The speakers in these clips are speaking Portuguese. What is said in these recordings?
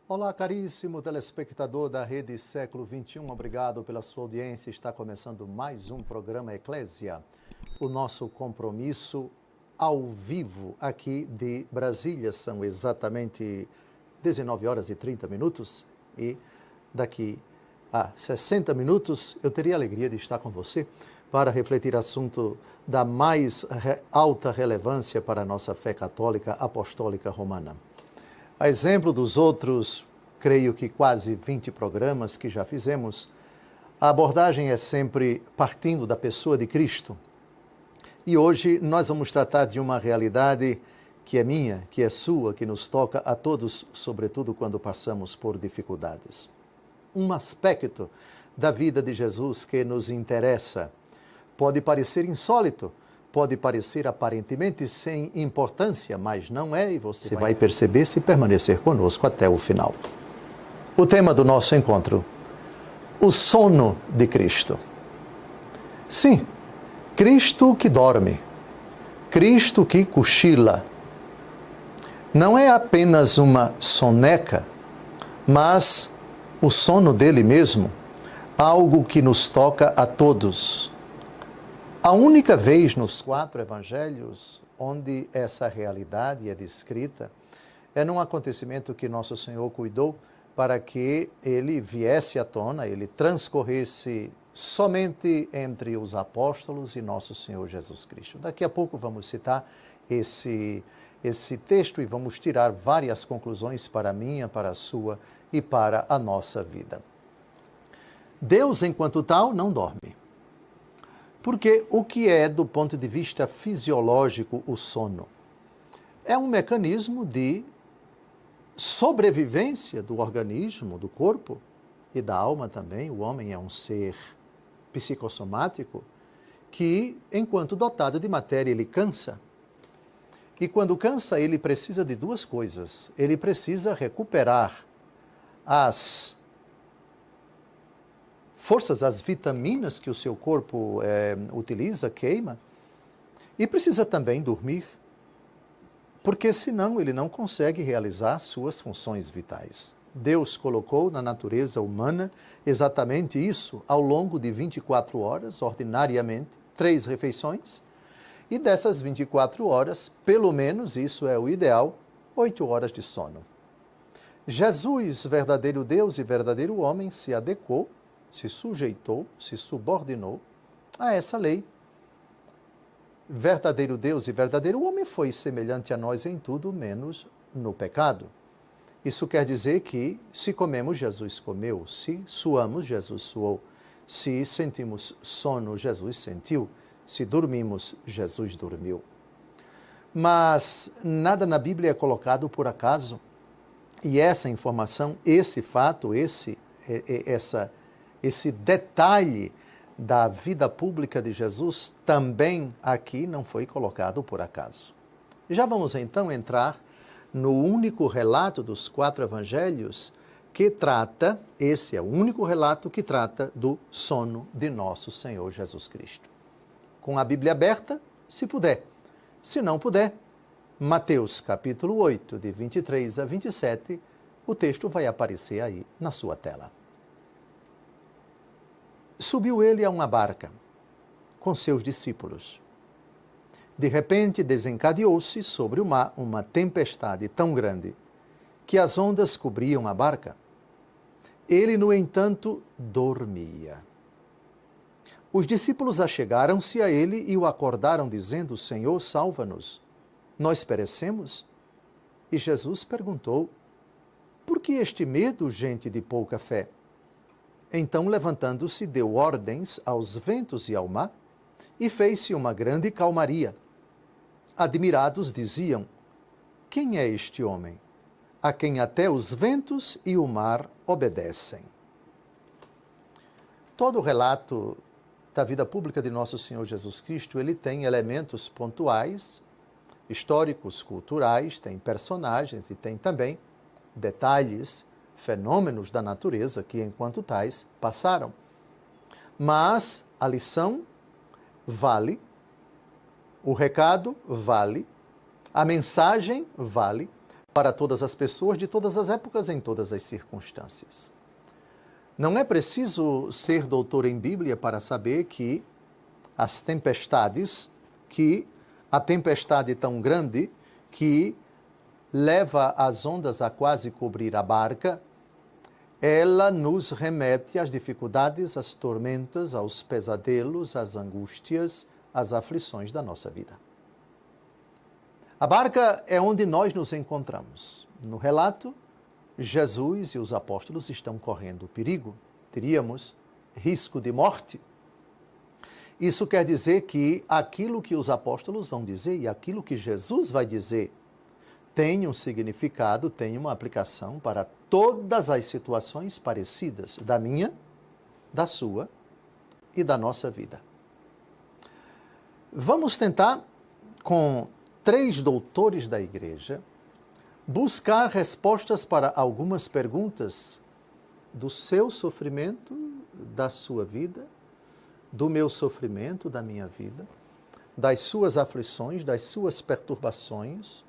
Olá, caríssimo telespectador da Rede Século XXI, obrigado pela sua audiência. Está começando mais um programa Eclésia, o nosso compromisso ao vivo aqui de Brasília. São exatamente 19 horas e 30 minutos e daqui a 60 minutos eu teria a alegria de estar com você para refletir assunto da mais alta relevância para a nossa fé católica apostólica romana. A exemplo dos outros, creio que quase 20 programas que já fizemos, a abordagem é sempre partindo da pessoa de Cristo. E hoje nós vamos tratar de uma realidade que é minha, que é sua, que nos toca a todos, sobretudo quando passamos por dificuldades. Um aspecto da vida de Jesus que nos interessa. Pode parecer insólito, pode parecer aparentemente sem importância, mas não é, e você vai perceber se permanecer conosco até o final. O tema do nosso encontro: o sono de Cristo. Sim, Cristo que dorme, Cristo que cochila. Não é apenas uma soneca, mas o sono dele mesmo, algo que nos toca a todos. A única vez nos 4 evangelhos onde essa realidade é descrita é num acontecimento que Nosso Senhor cuidou para que ele viesse à tona, ele transcorresse somente entre os apóstolos e Nosso Senhor Jesus Cristo. Daqui a pouco vamos citar esse texto e vamos tirar várias conclusões para a minha, para a sua e para a nossa vida. Deus, enquanto tal, não dorme. Porque o que é, do ponto de vista fisiológico, o sono? É um mecanismo de sobrevivência do organismo, do corpo e da alma também. O homem é um ser psicossomático que, enquanto dotado de matéria, ele cansa. E quando cansa, ele precisa de duas coisas. Ele precisa recuperar as forças, as vitaminas que o seu corpo utiliza, queima, e precisa também dormir, porque senão ele não consegue realizar suas funções vitais. Deus colocou na natureza humana exatamente isso ao longo de 24 horas, ordinariamente, 3 refeições, e dessas 24 horas, pelo menos, isso é o ideal, 8 horas de sono. Jesus, verdadeiro Deus e verdadeiro homem, se adequou, se sujeitou, se subordinou a essa lei. Verdadeiro Deus e verdadeiro homem foi semelhante a nós em tudo, menos no pecado. Isso quer dizer que se comemos, Jesus comeu, se suamos, Jesus suou, se sentimos sono, Jesus sentiu, se dormimos, Jesus dormiu. Mas nada na Bíblia é colocado por acaso, e essa informação, esse fato, esse detalhe da vida pública de Jesus também aqui não foi colocado por acaso. Já vamos então entrar no único relato dos 4 evangelhos que trata, esse é o único relato que trata do sono de nosso Senhor Jesus Cristo. Com a Bíblia aberta, se puder. Se não puder, Mateus capítulo 8, de 23 a 27, o texto vai aparecer aí na sua tela. Subiu ele a uma barca com seus discípulos. De repente desencadeou-se sobre o mar uma tempestade tão grande que as ondas cobriam a barca. Ele, no entanto, dormia. Os discípulos achegaram-se a ele e o acordaram, dizendo: Senhor, salva-nos, nós perecemos. E Jesus perguntou: por que este medo, gente de pouca fé? Então, levantando-se, deu ordens aos ventos e ao mar, e fez-se uma grande calmaria. Admirados, diziam: quem é este homem, a quem até os ventos e o mar obedecem? Todo o relato da vida pública de nosso Senhor Jesus Cristo, ele tem elementos pontuais, históricos, culturais, tem personagens e tem também detalhes, fenômenos da natureza que, enquanto tais, passaram. Mas a lição vale, o recado vale, a mensagem vale, para todas as pessoas de todas as épocas, em todas as circunstâncias. Não é preciso ser doutor em Bíblia para saber que as tempestades, que a tempestade tão grande que leva as ondas a quase cobrir a barca, ela nos remete às dificuldades, às tormentas, aos pesadelos, às angústias, às aflições da nossa vida. A barca é onde nós nos encontramos. No relato, Jesus e os apóstolos estão correndo perigo. Teríamos risco de morte. Isso quer dizer que aquilo que os apóstolos vão dizer e aquilo que Jesus vai dizer tem um significado, tem uma aplicação para todas as situações parecidas da minha, da sua e da nossa vida. Vamos tentar, com 3 doutores da igreja, buscar respostas para algumas perguntas do seu sofrimento, da sua vida, do meu sofrimento, da minha vida, das suas aflições, das suas perturbações.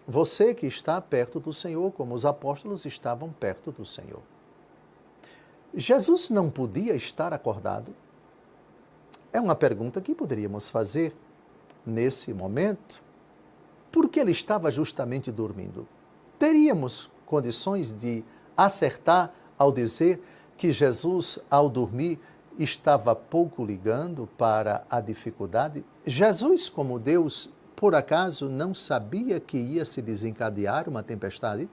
Você que está perto do Senhor, como os apóstolos estavam perto do Senhor. Jesus não podia estar acordado? É uma pergunta que poderíamos fazer nesse momento. Por que ele estava justamente dormindo? Teríamos condições de acertar ao dizer que Jesus, ao dormir, estava pouco ligando para a dificuldade? Jesus, como Deus, por acaso não sabia que ia se desencadear uma tempestade?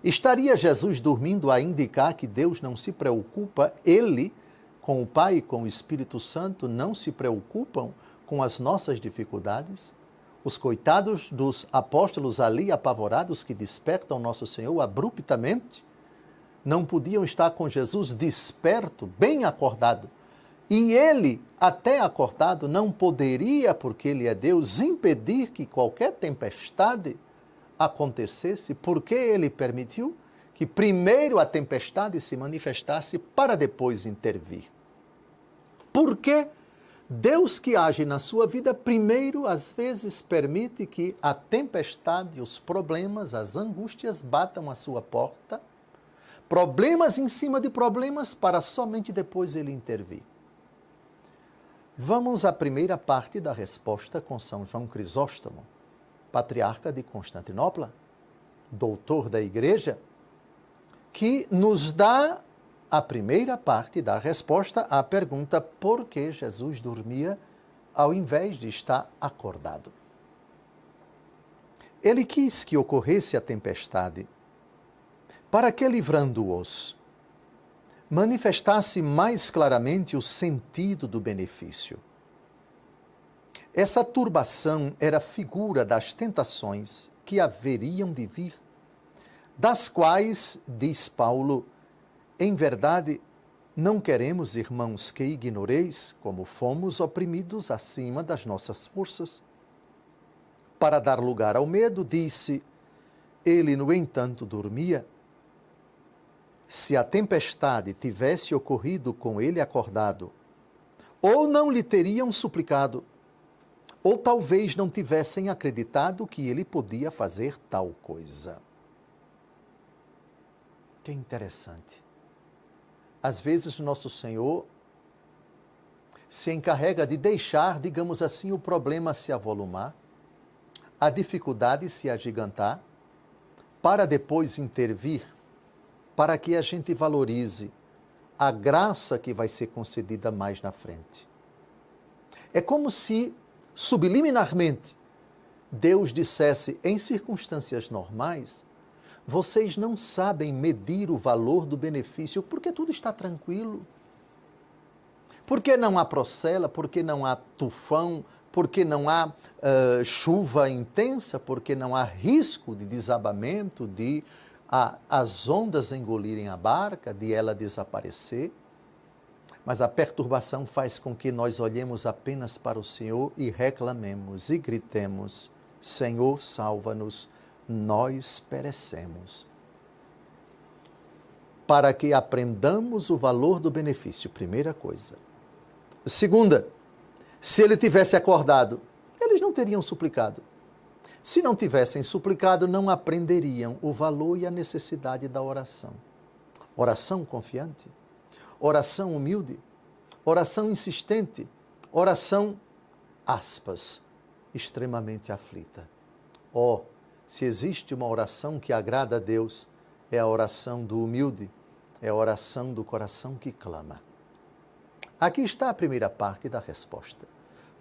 Estaria Jesus dormindo a indicar que Deus não se preocupa, Ele, com o Pai e com o Espírito Santo, não se preocupam com as nossas dificuldades? Os coitados dos apóstolos ali apavorados que despertam nosso Senhor abruptamente, não podiam estar com Jesus desperto, bem acordado. E ele, até acordado, não poderia, porque ele é Deus, impedir que qualquer tempestade acontecesse, porque ele permitiu que primeiro a tempestade se manifestasse para depois intervir. Porque Deus que age na sua vida, primeiro, às vezes, permite que a tempestade, os problemas, as angústias batam à sua porta, problemas em cima de problemas, para somente depois ele intervir. Vamos à primeira parte da resposta com São João Crisóstomo, patriarca de Constantinopla, doutor da igreja, que nos dá a primeira parte da resposta à pergunta por que Jesus dormia ao invés de estar acordado. Ele quis que ocorresse a tempestade para que, livrando-os, manifestasse mais claramente o sentido do benefício. Essa turbação era figura das tentações que haveriam de vir, das quais, diz Paulo, em verdade, não queremos, irmãos, que ignoreis como fomos oprimidos acima das nossas forças. Para dar lugar ao medo, disse, ele, no entanto, dormia. Se a tempestade tivesse ocorrido com ele acordado, ou não lhe teriam suplicado, ou talvez não tivessem acreditado que ele podia fazer tal coisa. Que interessante. Às vezes, nosso Senhor se encarrega de deixar, digamos assim, o problema se avolumar, a dificuldade se agigantar, para depois intervir, para que a gente valorize a graça que vai ser concedida mais na frente. É como se, subliminarmente, Deus dissesse, em circunstâncias normais, vocês não sabem medir o valor do benefício, porque tudo está tranquilo. Porque não há procela, porque não há tufão, porque não há chuva intensa, porque não há risco de desabamento, de as ondas engolirem a barca, de ela desaparecer. Mas a perturbação faz com que nós olhemos apenas para o Senhor e reclamemos e gritemos, Senhor, salva-nos, nós perecemos. Para que aprendamos o valor do benefício, primeira coisa. Segunda, se ele tivesse acordado, eles não teriam suplicado. Se não tivessem suplicado, não aprenderiam o valor e a necessidade da oração. Oração confiante, oração humilde, oração insistente, oração, aspas, extremamente aflita. Oh, se existe uma oração que agrada a Deus, é a oração do humilde, é a oração do coração que clama. Aqui está a primeira parte da resposta.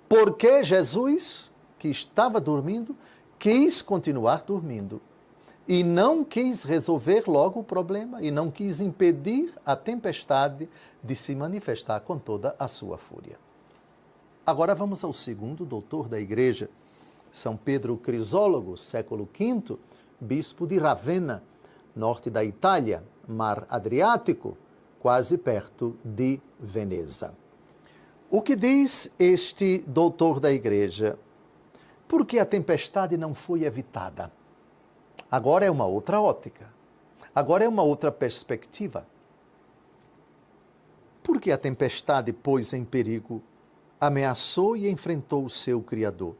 Por que Jesus, que estava dormindo, quis continuar dormindo e não quis resolver logo o problema e não quis impedir a tempestade de se manifestar com toda a sua fúria? Agora vamos ao segundo doutor da igreja, São Pedro Crisólogo, século V, bispo de Ravenna, norte da Itália, mar Adriático, quase perto de Veneza. O que diz este doutor da igreja? Por que a tempestade não foi evitada? Agora é uma outra ótica. Agora é uma outra perspectiva. Por que a tempestade pôs em perigo, ameaçou e enfrentou o seu Criador?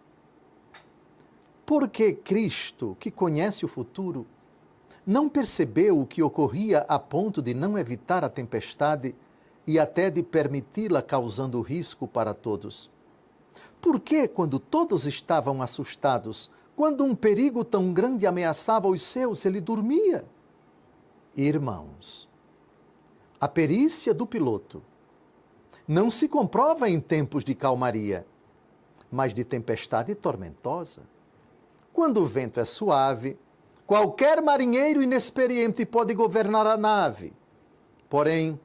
Porque Cristo, que conhece o futuro, não percebeu o que ocorria a ponto de não evitar a tempestade e até de permiti-la causando risco para todos? Por que, quando todos estavam assustados, quando um perigo tão grande ameaçava os seus, ele dormia? Irmãos, a perícia do piloto não se comprova em tempos de calmaria, mas de tempestade tormentosa. Quando o vento é suave, qualquer marinheiro inexperiente pode governar a nave. Porém,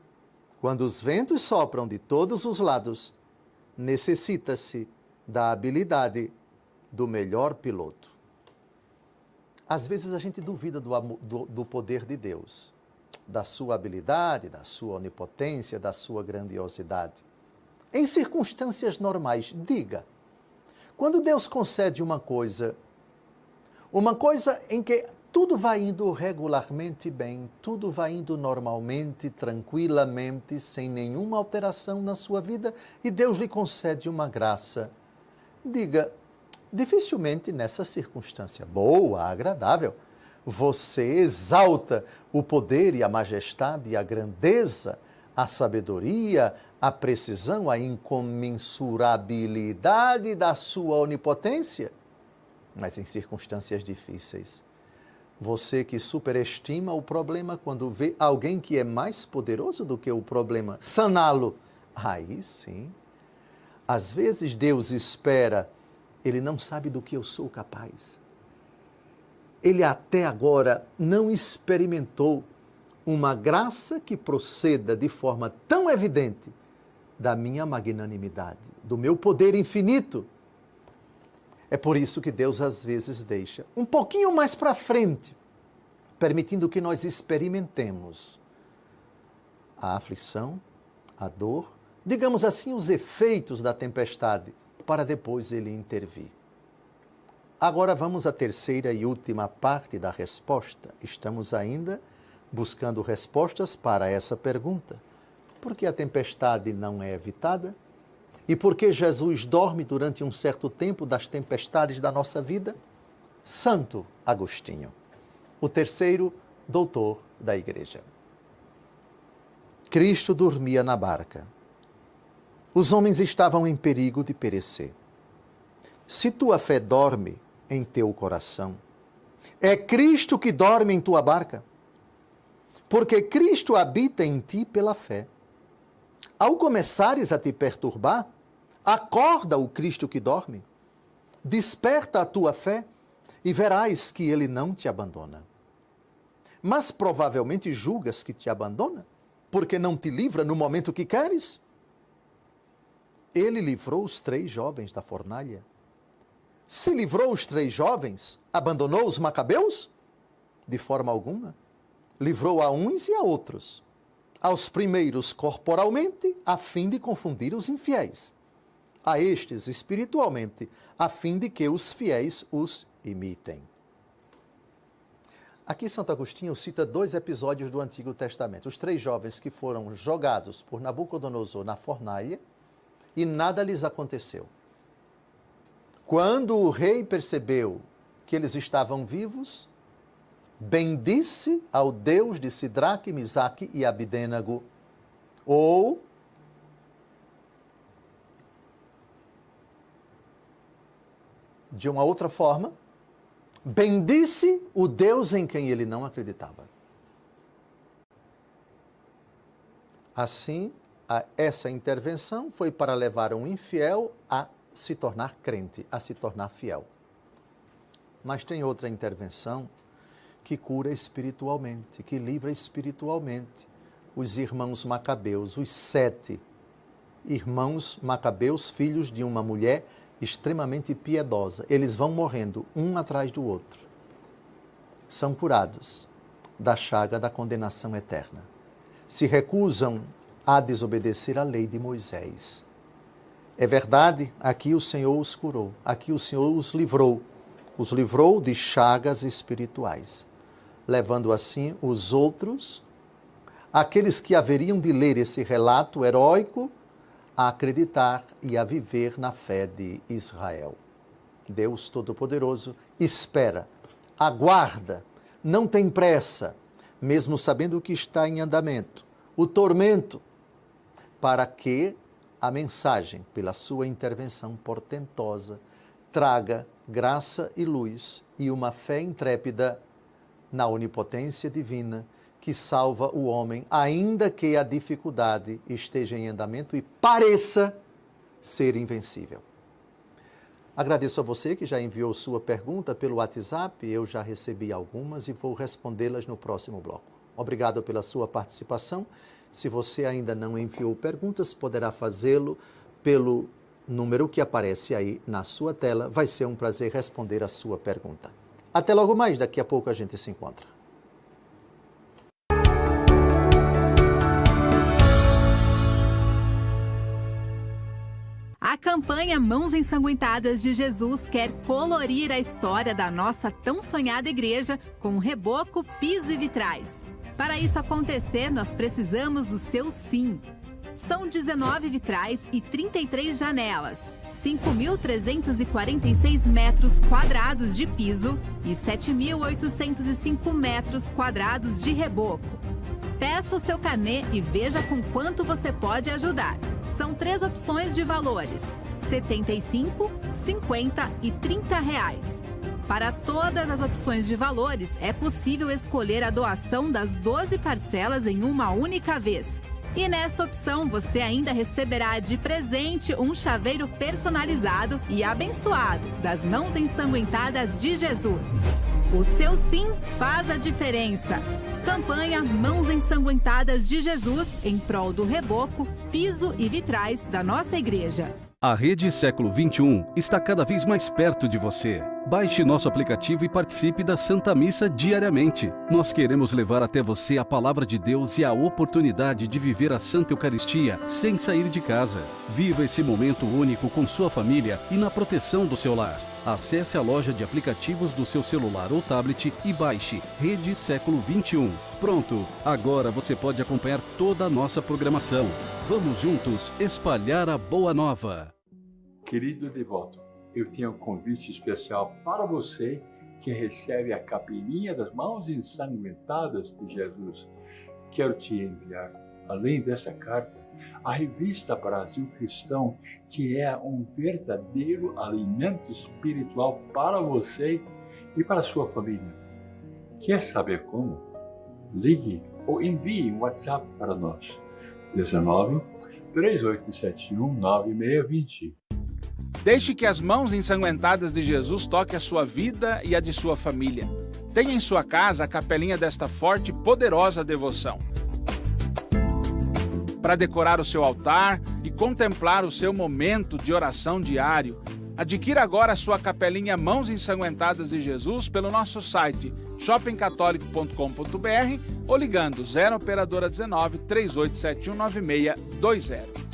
quando os ventos sopram de todos os lados, necessita-se da habilidade do melhor piloto. Às vezes a gente duvida do poder de Deus, da sua habilidade, da sua onipotência, da sua grandiosidade. Em circunstâncias normais, diga, quando Deus concede uma coisa em que tudo vai indo regularmente bem, tudo vai indo normalmente, tranquilamente, sem nenhuma alteração na sua vida, e Deus lhe concede uma graça. Diga, dificilmente nessa circunstância boa, agradável, você exalta o poder e a majestade e a grandeza, a sabedoria, a precisão, a incomensurabilidade da sua onipotência. Mas em circunstâncias difíceis, você que superestima o problema quando vê alguém que é mais poderoso do que o problema saná-lo, aí sim. Às vezes Deus espera, ele não sabe do que eu sou capaz. Ele até agora não experimentou uma graça que proceda de forma tão evidente da minha magnanimidade, do meu poder infinito. É por isso que Deus às vezes deixa um pouquinho mais para frente, permitindo que nós experimentemos a aflição, a dor, digamos assim, os efeitos da tempestade, para depois ele intervir. Agora vamos à terceira e última parte da resposta. Estamos ainda buscando respostas para essa pergunta. Por que a tempestade não é evitada? E por que Jesus dorme durante um certo tempo das tempestades da nossa vida? Santo Agostinho, o terceiro doutor da igreja. Cristo dormia na barca. Os homens estavam em perigo de perecer. Se tua fé dorme em teu coração, é Cristo que dorme em tua barca, porque Cristo habita em ti pela fé. Ao começares a te perturbar, acorda o Cristo que dorme, desperta a tua fé e verás que ele não te abandona. Mas provavelmente julgas que te abandona, porque não te livra no momento que queres. Ele livrou os 3 jovens da fornalha. Se livrou os 3 jovens, abandonou os macabeus? De forma alguma. Livrou a uns e a outros. Aos primeiros corporalmente, a fim de confundir os infiéis. A estes espiritualmente, a fim de que os fiéis os imitem. Aqui Santo Agostinho cita 2 episódios do Antigo Testamento. Os 3 jovens que foram jogados por Nabucodonosor na fornalha e nada lhes aconteceu. Quando o rei percebeu que eles estavam vivos, bendisse ao Deus de Sidraque, Misaque e Abidênago. Ou de uma outra forma, bendisse o Deus em quem ele não acreditava. Assim, essa intervenção foi para levar um infiel a se tornar crente, a se tornar fiel. Mas tem outra intervenção que cura espiritualmente, que livra espiritualmente os irmãos macabeus, os 7 irmãos macabeus, filhos de uma mulher extremamente piedosa. Eles vão morrendo um atrás do outro. São curados da chaga da condenação eterna. Se recusam a desobedecer à lei de Moisés. É verdade, aqui o Senhor os curou, aqui o Senhor os livrou de chagas espirituais, levando assim os outros, aqueles que haveriam de ler esse relato heróico, a acreditar e a viver na fé de Israel. Deus Todo-Poderoso espera, aguarda, não tem pressa, mesmo sabendo que está em andamento, o tormento, para que a mensagem, pela sua intervenção portentosa, traga graça e luz e uma fé intrépida na onipotência divina que salva o homem, ainda que a dificuldade esteja em andamento e pareça ser invencível. Agradeço a você que já enviou sua pergunta pelo WhatsApp, eu já recebi algumas e vou respondê-las no próximo bloco. Obrigado pela sua participação. Se você ainda não enviou perguntas, poderá fazê-lo pelo número que aparece aí na sua tela. Vai ser um prazer responder a sua pergunta. Até logo mais, daqui a pouco a gente se encontra. A campanha Mãos Ensanguentadas de Jesus quer colorir a história da nossa tão sonhada igreja com reboco, piso e vitrais. Para isso acontecer, nós precisamos do seu sim. São 19 vitrais e 33 janelas, 5.346 metros quadrados de piso e 7.805 metros quadrados de reboco. Peça o seu carnê e veja com quanto você pode ajudar. São 3 opções de valores, R$ 75, R$ 50 e R$ 30. Para todas as opções de valores, é possível escolher a doação das 12 parcelas em uma única vez. E nesta opção, você ainda receberá de presente um chaveiro personalizado e abençoado das Mãos Ensanguentadas de Jesus. O seu sim faz a diferença. Campanha Mãos Ensanguentadas de Jesus em prol do reboco, piso e vitrais da nossa igreja. A Rede Século XXI está cada vez mais perto de você. Baixe nosso aplicativo e participe da Santa Missa diariamente. Nós queremos levar até você a Palavra de Deus e a oportunidade de viver a Santa Eucaristia sem sair de casa. Viva esse momento único com sua família e na proteção do seu lar. Acesse a loja de aplicativos do seu celular ou tablet e baixe Rede Século XXI. Pronto, agora você pode acompanhar toda a nossa programação. Vamos juntos espalhar a Boa Nova. Querido devoto, eu tenho um convite especial para você que recebe a capelinha das Mãos Ensanguentadas de Jesus. Quero te enviar, além dessa carta, a revista Brasil Cristão, que é um verdadeiro alimento espiritual para você e para a sua família. Quer saber como? Ligue ou envie um WhatsApp para nós. 19 3871 9620. Deixe que as Mãos Ensanguentadas de Jesus toquem a sua vida e a de sua família. Tenha em sua casa a capelinha desta forte e poderosa devoção. Para decorar o seu altar e contemplar o seu momento de oração diário, adquira agora a sua capelinha Mãos Ensanguentadas de Jesus pelo nosso site shoppingcatólico.com.br ou ligando 0 operadora 19 3871 9620.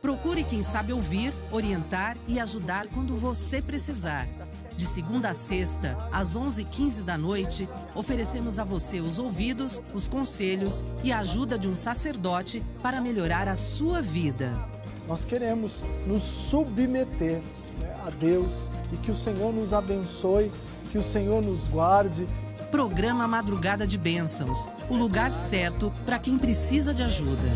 Procure quem sabe ouvir, orientar e ajudar quando você precisar. De segunda a sexta, às 11h15 da noite, oferecemos a você os ouvidos, os conselhos e a ajuda de um sacerdote para melhorar a sua vida. Nós queremos nos submeter a Deus e que o Senhor nos abençoe, que o Senhor nos guarde. Programa Madrugada de Bênçãos, o lugar certo para quem precisa de ajuda.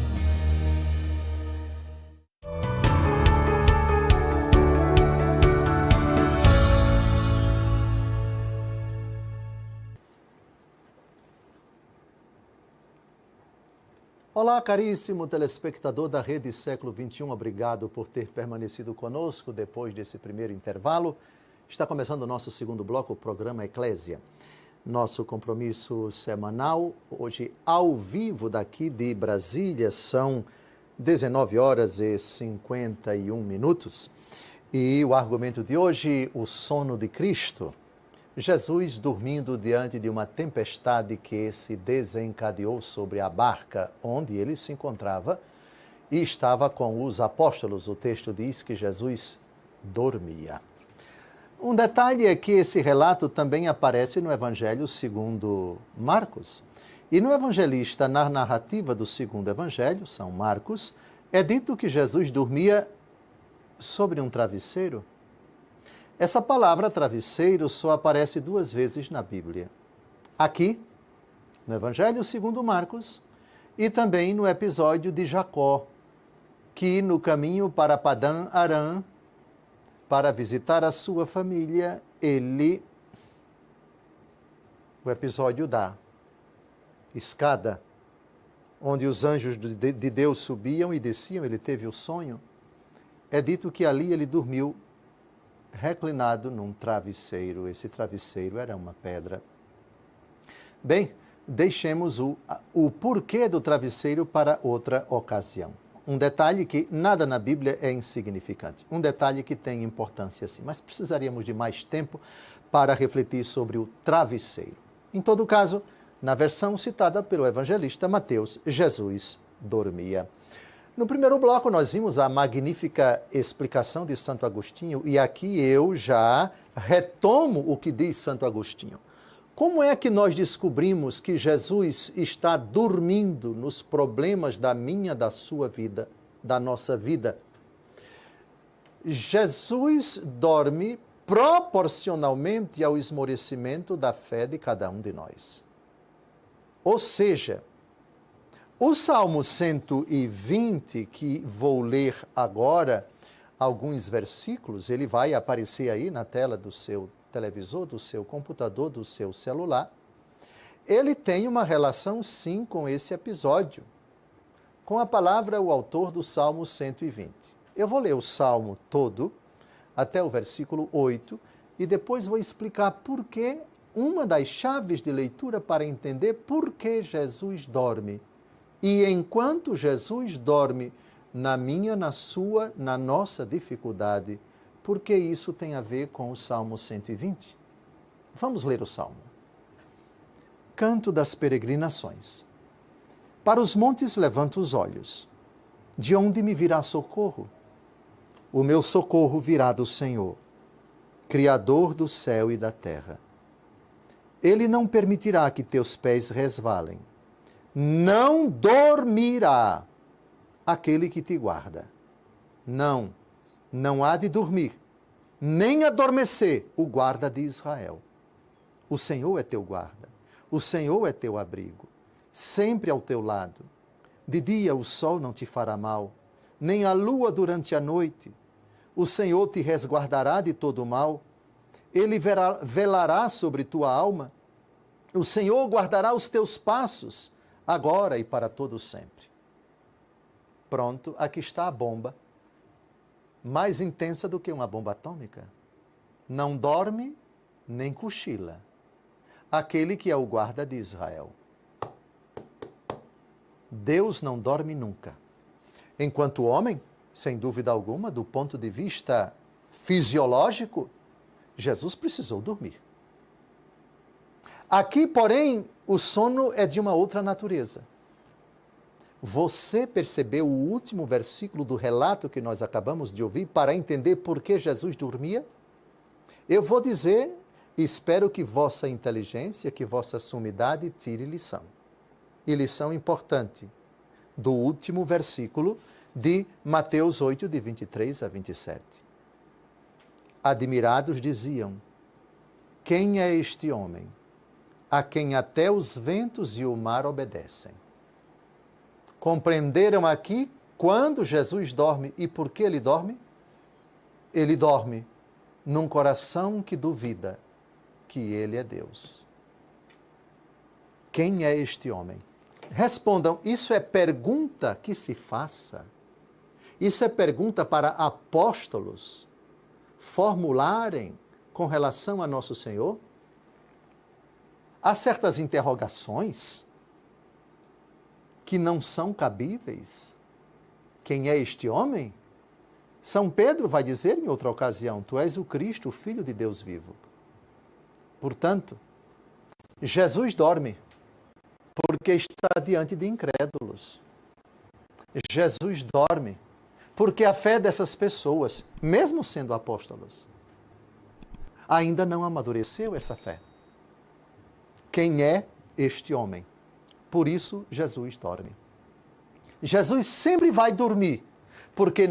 Olá, caríssimo telespectador da Rede Século XXI, obrigado por ter permanecido conosco depois desse primeiro intervalo. Está começando o nosso segundo bloco, o programa Eclésia. Nosso compromisso semanal, hoje ao vivo daqui de Brasília, são 19 horas e 51 minutos. E o argumento de hoje, o sono de Cristo. Jesus dormindo diante de uma tempestade que se desencadeou sobre a barca onde ele se encontrava e estava com os apóstolos. O texto diz que Jesus dormia. Um detalhe é que esse relato também aparece no Evangelho segundo Marcos. E no evangelista, na narrativa do segundo Evangelho, São Marcos, é dito que Jesus dormia sobre um travesseiro. Essa palavra travesseiro só aparece 2 vezes na Bíblia. Aqui, no Evangelho segundo Marcos, e também no episódio de Jacó, que no caminho para Padã Arã, para visitar a sua família, o episódio da escada, onde os anjos de Deus subiam e desciam, ele teve o sonho, é dito que ali ele dormiu reclinado num travesseiro. Esse travesseiro era uma pedra. Bem, deixemos o porquê do travesseiro para outra ocasião. Um detalhe que nada na Bíblia é insignificante. Um detalhe que tem importância sim, mas precisaríamos de mais tempo para refletir sobre o travesseiro. Em todo caso, na versão citada pelo evangelista Mateus, Jesus dormia. No primeiro bloco, nós vimos a magnífica explicação de Santo Agostinho, e aqui eu já retomo o que diz Santo Agostinho. Como é que nós descobrimos que Jesus está dormindo nos problemas da minha, da sua vida, da nossa vida? Jesus dorme proporcionalmente ao esmorecimento da fé de cada um de nós. Ou seja, o Salmo 120, que vou ler agora, alguns versículos, ele vai aparecer aí na tela do seu televisor, do seu computador, do seu celular. Ele tem uma relação, sim, com esse episódio, com a palavra, o autor do Salmo 120. Eu vou ler o Salmo todo, até o versículo 8, e depois vou explicar por que, uma das chaves de leitura para entender por que Jesus dorme. E enquanto Jesus dorme na minha, na sua, na nossa dificuldade, por que isso tem a ver com o Salmo 120? Vamos ler o Salmo. Canto das peregrinações. Para os montes levanto os olhos. De onde me virá socorro? O meu socorro virá do Senhor, Criador do céu e da terra. Ele não permitirá que teus pés resvalem. Não dormirá aquele que te guarda. Não há de dormir, nem adormecer o guarda de Israel. O Senhor é teu guarda, o Senhor é teu abrigo, sempre ao teu lado. De dia o sol não te fará mal, nem a lua durante a noite. O Senhor te resguardará de todo o mal, Ele velará sobre tua alma. O Senhor guardará os teus passos, agora e para todo sempre. Pronto, aqui está a bomba, mais intensa do que uma bomba atômica. Não dorme nem cochila aquele que é o guarda de Israel. Deus não dorme nunca. Enquanto o homem, sem dúvida alguma, do ponto de vista fisiológico, Jesus precisou dormir. Aqui, porém, o sono é de uma outra natureza. Você percebeu o último versículo do relato que nós acabamos de ouvir para entender por que Jesus dormia? Eu vou dizer, e espero que vossa inteligência, que vossa sumidade tire lição. E lição importante do último versículo de Mateus 8, de 23 a 27. admirados, diziam: quem é este homem, a quem até os ventos e o mar obedecem? Compreenderam aqui quando Jesus dorme e por que ele dorme? Ele dorme num coração que duvida que ele é Deus. Quem é este homem? Respondam, isso é pergunta que se faça. Isso é pergunta para apóstolos formularem com relação a nosso Senhor. Há certas interrogações que não são cabíveis. Quem é este homem? São Pedro vai dizer em outra ocasião: tu és o Cristo, o Filho de Deus vivo. Portanto, Jesus dorme porque está diante de incrédulos. Jesus dorme porque a fé dessas pessoas, mesmo sendo apóstolos, ainda não amadureceu essa fé. Quem é este homem? Por isso, Jesus dorme. Jesus sempre vai dormir, porque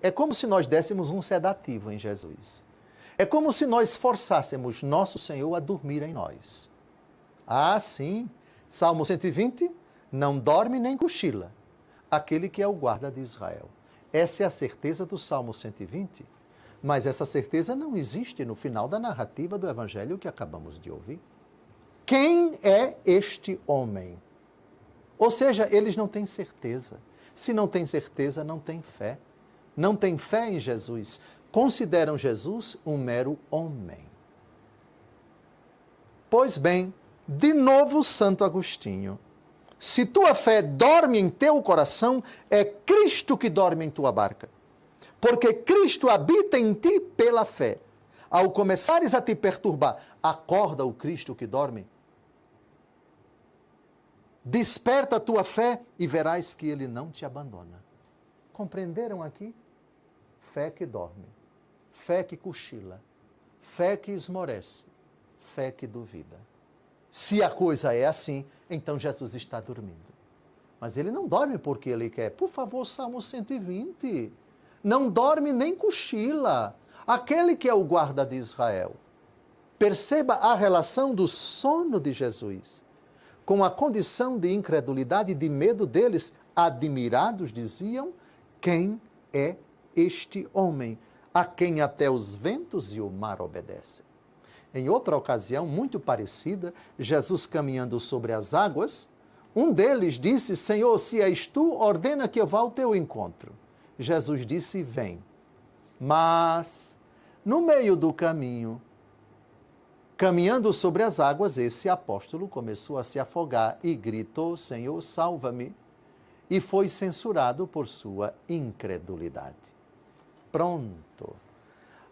é como se nós dessemos um sedativo em Jesus. É como se nós forçássemos nosso Senhor a dormir em nós. Ah, sim, Salmo 120, não dorme nem cochila aquele que é o guarda de Israel. Essa é a certeza do Salmo 120, mas essa certeza não existe no final da narrativa do Evangelho que acabamos de ouvir. Quem é este homem? Ou seja, eles não têm certeza. Se não têm certeza, não têm fé. Não têm fé em Jesus. Consideram Jesus um mero homem. Pois bem, de novo Santo Agostinho. Se tua fé dorme em teu coração, é Cristo que dorme em tua barca. Porque Cristo habita em ti pela fé. Ao começares a te perturbar, acorda o Cristo que dorme. Desperta a tua fé e verás que ele não te abandona. Compreenderam aqui? Fé que dorme, fé que cochila, fé que esmorece, fé que duvida. Se a coisa é assim, então Jesus está dormindo. Mas ele não dorme porque ele quer. Por favor, Salmo 120. Não dorme nem cochila. Aquele que é o guarda de Israel. Perceba a relação do sono de Jesus com a condição de incredulidade e de medo deles. Admirados diziam: quem é este homem, a quem até os ventos e o mar obedecem? Em outra ocasião, muito parecida, Jesus caminhando sobre as águas, um deles disse: Senhor, se és tu, ordena que eu vá ao teu encontro. Jesus disse: vem. Mas, no meio do caminho, caminhando sobre as águas, esse apóstolo começou a se afogar e gritou: Senhor, salva-me. E foi censurado por sua incredulidade. Pronto.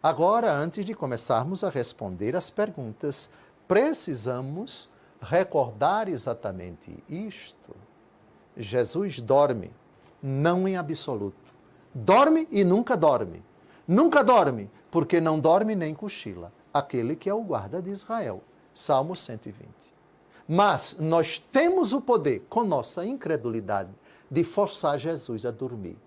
Agora, antes de começarmos a responder as perguntas, precisamos recordar exatamente isto. Jesus dorme, não em absoluto. Dorme e nunca dorme. Nunca dorme, porque não dorme nem cochila. Aquele que é o guarda de Israel. Salmo 120. Mas nós temos o poder, com nossa incredulidade, de forçar Jesus a dormir.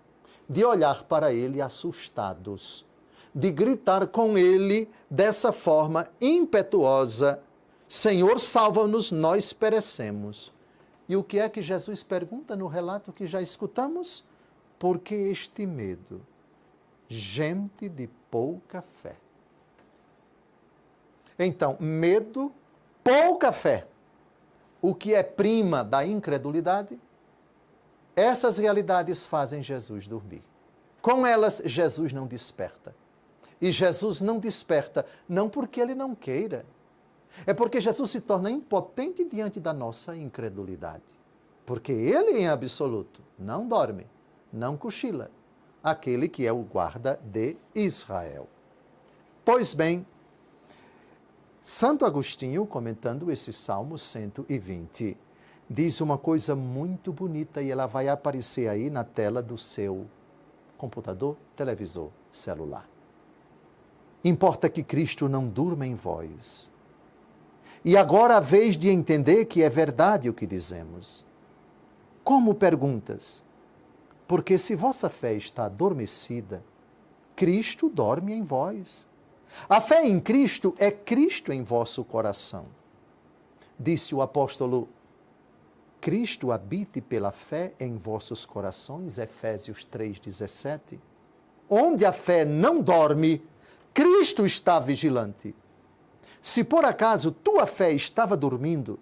De olhar para ele assustados. De gritar com ele dessa forma impetuosa: Senhor, salva-nos, nós perecemos. E o que é que Jesus pergunta no relato que já escutamos? Por que este medo? Gente de pouca fé. Então, medo, pouca fé. O que é prima da incredulidade? Essas realidades fazem Jesus dormir. Com elas, Jesus não desperta. E Jesus não desperta, não porque ele não queira. É porque Jesus se torna impotente diante da nossa incredulidade. Porque ele, em absoluto, não dorme, não cochila. Aquele que é o guarda de Israel. Pois bem, Santo Agostinho, comentando esse Salmo 120, diz uma coisa muito bonita e ela vai aparecer aí na tela do seu computador, televisor, celular. Importa que Cristo não durma em vós. E agora a vez de entender que é verdade o que dizemos. Como perguntas? Porque se vossa fé está adormecida, Cristo dorme em vós. A fé em Cristo é Cristo em vosso coração. Disse o apóstolo: Cristo habite pela fé em vossos corações, Efésios 3,17. Onde a fé não dorme, Cristo está vigilante. Se por acaso tua fé estava dormindo,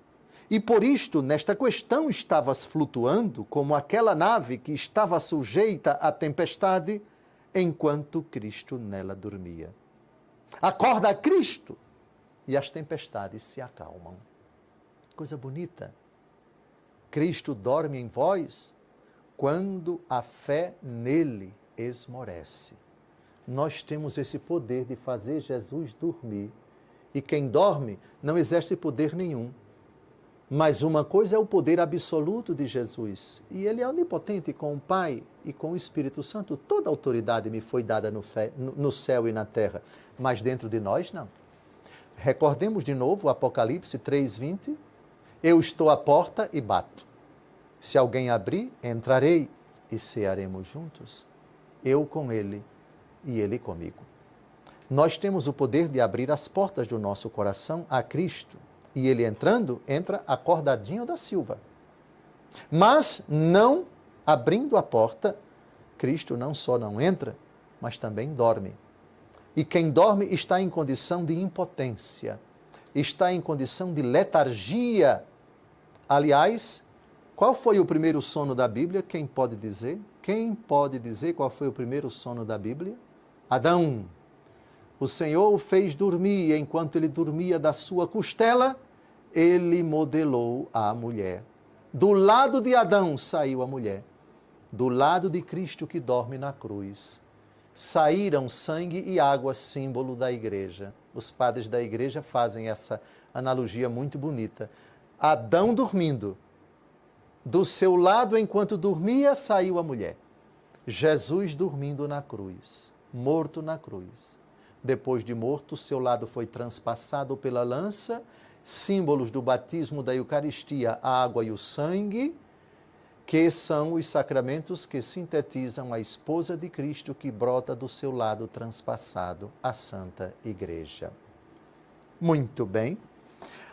e por isto nesta questão estavas flutuando, como aquela nave que estava sujeita à tempestade, enquanto Cristo nela dormia. Acorda a Cristo e as tempestades se acalmam. Coisa bonita. Cristo dorme em vós quando a fé nele esmorece. Nós temos esse poder de fazer Jesus dormir. E quem dorme não exerce poder nenhum. Mas uma coisa é o poder absoluto de Jesus. E ele é onipotente com o Pai e com o Espírito Santo. Toda autoridade me foi dada no céu e na terra. Mas dentro de nós, não. Recordemos de novo o Apocalipse 3:20. Eu estou à porta e bato. Se alguém abrir, entrarei e cearemos juntos. Eu com ele e ele comigo. Nós temos o poder de abrir as portas do nosso coração a Cristo. E ele entrando, entra acordadinho da Silva. Mas não abrindo a porta, Cristo não só não entra, mas também dorme. E quem dorme está em condição de impotência, está em condição de letargia. Aliás, qual foi o primeiro sono da Bíblia? Quem pode dizer? Quem pode dizer qual foi o primeiro sono da Bíblia? Adão. O Senhor o fez dormir, e enquanto ele dormia da sua costela, ele modelou a mulher. Do lado de Adão saiu a mulher. Do lado de Cristo que dorme na cruz, saíram sangue e água, símbolo da igreja. Os padres da igreja fazem essa analogia muito bonita. Adão dormindo. Do seu lado, enquanto dormia, saiu a mulher. Jesus dormindo na cruz, morto na cruz. Depois de morto, seu lado foi transpassado pela lança, símbolos do batismo da Eucaristia, a água e o sangue, que são os sacramentos que sintetizam a esposa de Cristo que brota do seu lado transpassado, a Santa Igreja. Muito bem.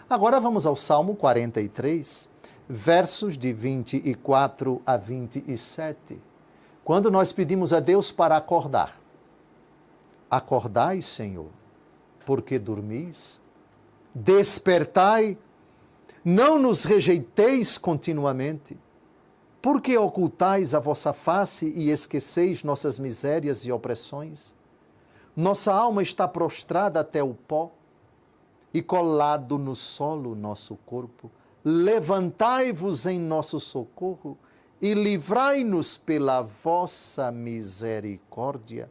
Agora vamos ao Salmo 43, versos de 24 a 27. Quando nós pedimos a Deus para acordar. Acordai, Senhor, porque dormis. Despertai, não nos rejeiteis continuamente. Porque ocultais a vossa face e esqueceis nossas misérias e opressões? Nossa alma está prostrada até o pó e colado no solo nosso corpo. Levantai-vos em nosso socorro e livrai-nos pela vossa misericórdia.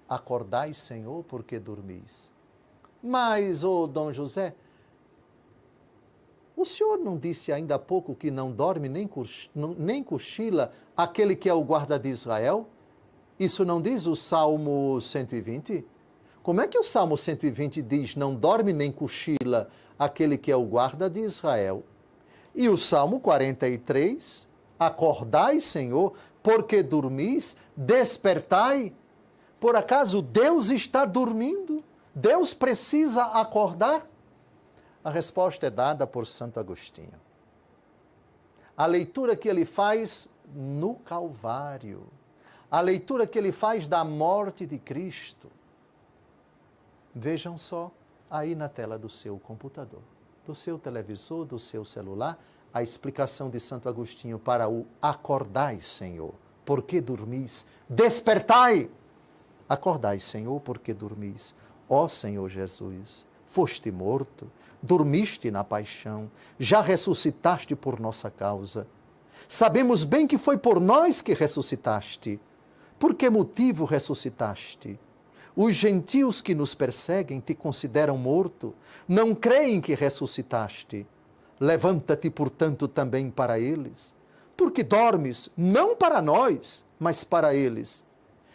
Acordai, Senhor, porque dormis. Mas, ô Dom José, o senhor não disse ainda há pouco que não dorme nem cochila aquele que é o guarda de Israel? Isso não diz o Salmo 120? Como é que o Salmo 120 diz não dorme nem cochila aquele que é o guarda de Israel? E o Salmo 43, acordai, Senhor, porque dormis, despertai. Por acaso Deus está dormindo? Deus precisa acordar? A resposta é dada por Santo Agostinho. A leitura que ele faz no Calvário, a leitura que ele faz da morte de Cristo. Vejam só, aí na tela do seu computador, do seu televisor, do seu celular, a explicação de Santo Agostinho para o acordai, Senhor, porque dormis, despertai. Acordai, Senhor, porque dormis. Ó Senhor Jesus, foste morto, dormiste na paixão, já ressuscitaste por nossa causa. Sabemos bem que foi por nós que ressuscitaste. Por que motivo ressuscitaste? Os gentios que nos perseguem te consideram morto, não creem que ressuscitaste. Levanta-te, portanto, também para eles, porque dormes não para nós, mas para eles.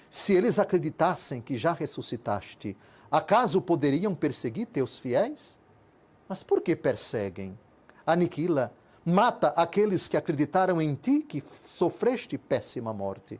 Se eles acreditassem que já ressuscitaste, acaso poderiam perseguir teus fiéis? Mas por que perseguem? Aniquila, mata aqueles que acreditaram em ti, que sofreste péssima morte.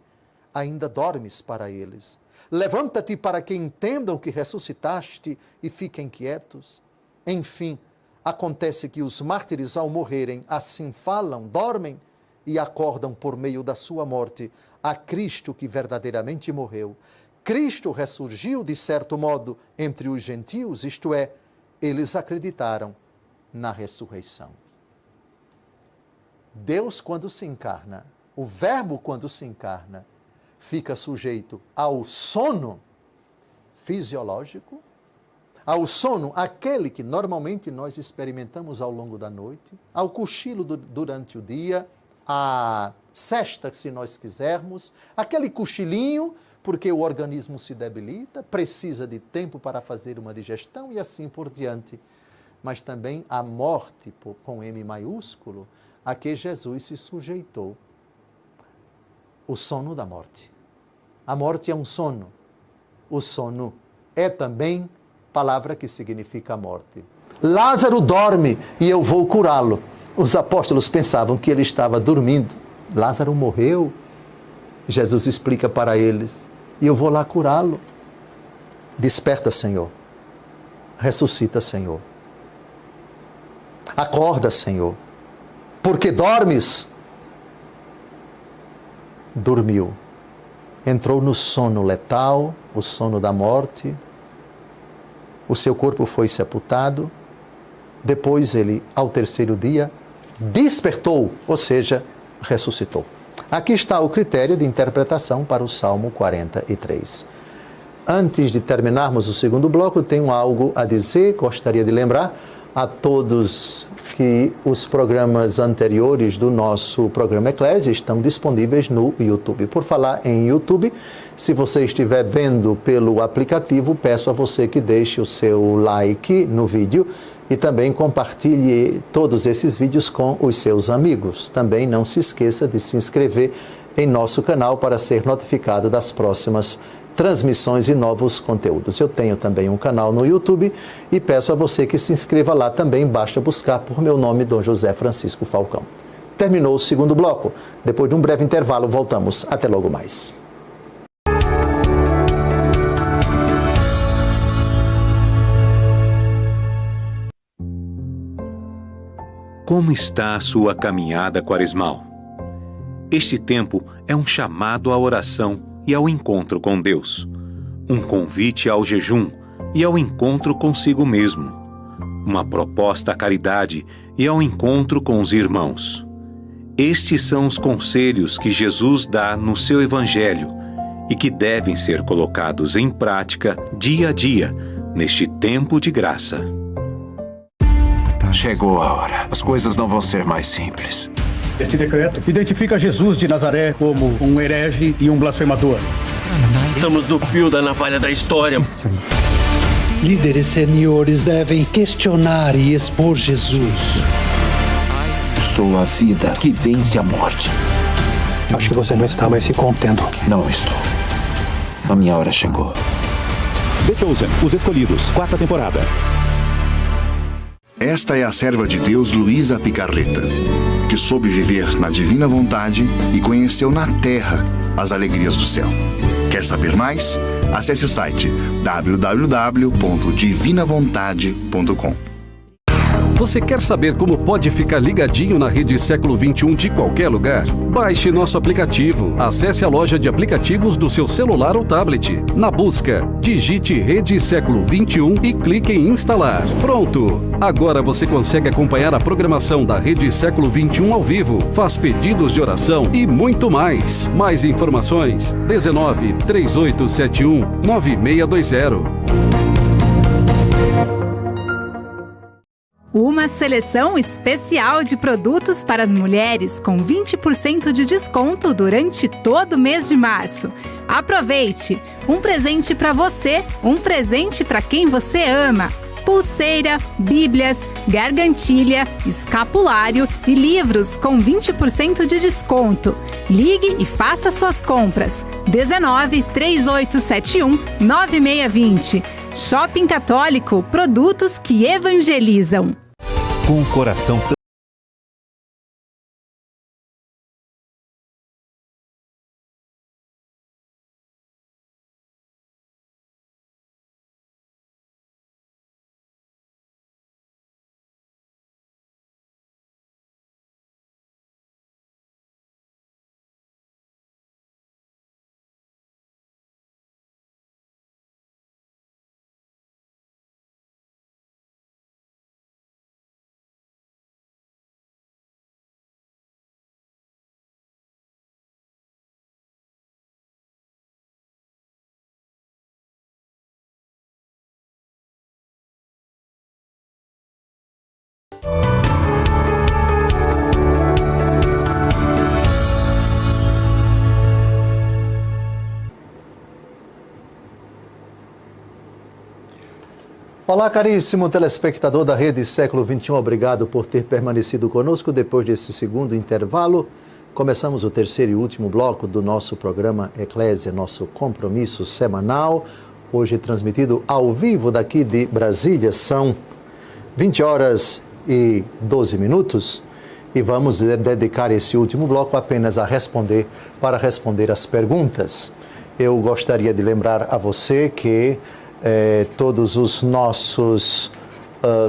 ainda dormes para eles. Levanta-te para que entendam que ressuscitaste e fiquem quietos. Enfim, acontece que os mártires, ao morrerem, assim falam, dormem e acordam por meio da sua morte a Cristo que verdadeiramente morreu. Cristo ressurgiu, de certo modo, entre os gentios, isto é, eles acreditaram na ressurreição. Deus, quando se encarna, o Verbo, quando se encarna, fica sujeito ao sono fisiológico, ao sono, aquele que normalmente nós experimentamos ao longo da noite, ao cochilo durante o dia, à sesta, se nós quisermos, aquele cochilinho, porque o organismo se debilita, precisa de tempo para fazer uma digestão e assim por diante. Mas também a morte, com M maiúsculo, a que Jesus se sujeitou. O sono da morte. A morte é um sono. O sono é também palavra que significa morte. Lázaro dorme e eu vou curá-lo. Os apóstolos pensavam que ele estava dormindo. Lázaro morreu. Jesus explica para eles, e eu vou lá curá-lo. Desperta, Senhor. Ressuscita, Senhor. Acorda, Senhor. Porque dormes. Dormiu. Entrou no sono letal, o sono da morte. O seu corpo foi sepultado. Depois ele, ao terceiro dia, despertou, ou seja, ressuscitou. Aqui está o critério de interpretação para o Salmo 43. Antes de terminarmos o segundo bloco, tenho algo a dizer. Gostaria de lembrar a todos que os programas anteriores do nosso programa Eclésia estão disponíveis no YouTube. Por falar em YouTube, se você estiver vendo pelo aplicativo, peço a você que deixe o seu like no vídeo e também compartilhe todos esses vídeos com os seus amigos. Também não se esqueça de se inscrever em nosso canal para ser notificado das próximas transmissões e novos conteúdos. Eu tenho também um canal no YouTube e peço a você que se inscreva lá também. Basta buscar por meu nome, Dom José Francisco Falcão. Terminou o segundo bloco. Depois de um breve intervalo, voltamos. Até logo mais. Como está a sua caminhada quaresmal? Este tempo é um chamado à oração e ao encontro com Deus, um convite ao jejum e ao encontro consigo mesmo, uma proposta à caridade e ao encontro com os irmãos. Estes são os conselhos que Jesus dá no seu Evangelho e que devem ser colocados em prática dia a dia, neste tempo de graça. Chegou a hora. As coisas não vão ser mais simples. Este decreto identifica Jesus de Nazaré como um herege e um blasfemador. Estamos no fio da navalha da história. Líderes seniores devem questionar e expor Jesus. Sou a vida que vence a morte. Acho que você não está mais se contendo. Não estou. A minha hora chegou. The Chosen, Os Escolhidos, 4ª temporada. Esta é a serva de Deus Luísa Picarleta, que soube viver na divina vontade e conheceu na terra as alegrias do céu. Quer saber mais? Acesse o site www.divinavontade.com. Você quer saber como pode ficar ligadinho na Rede Século XXI de qualquer lugar? Baixe nosso aplicativo. Acesse a loja de aplicativos do seu celular ou tablet. Na busca, digite Rede Século XXI e clique em instalar. Pronto! Agora você consegue acompanhar a programação da Rede Século XXI ao vivo, faz pedidos de oração e muito mais. Mais informações: 19 3871 9620. Uma seleção especial de produtos para as mulheres com 20% de desconto durante todo o mês de março. Aproveite! Um presente para você, um presente para quem você ama. Pulseira, bíblias, gargantilha, escapulário e livros com 20% de desconto. Ligue e faça suas compras. 19 3871 9620. Shopping Católico, produtos que evangelizam. Com o coração Olá, caríssimo telespectador da Rede Século XXI, obrigado por ter permanecido conosco depois desse segundo intervalo. Começamos o terceiro e último bloco do nosso programa Eclésia, nosso compromisso semanal, hoje transmitido ao vivo daqui de Brasília. São 20 horas e 12 minutos e vamos dedicar esse último bloco apenas para responder as perguntas. Eu gostaria de lembrar a você que todos os nossos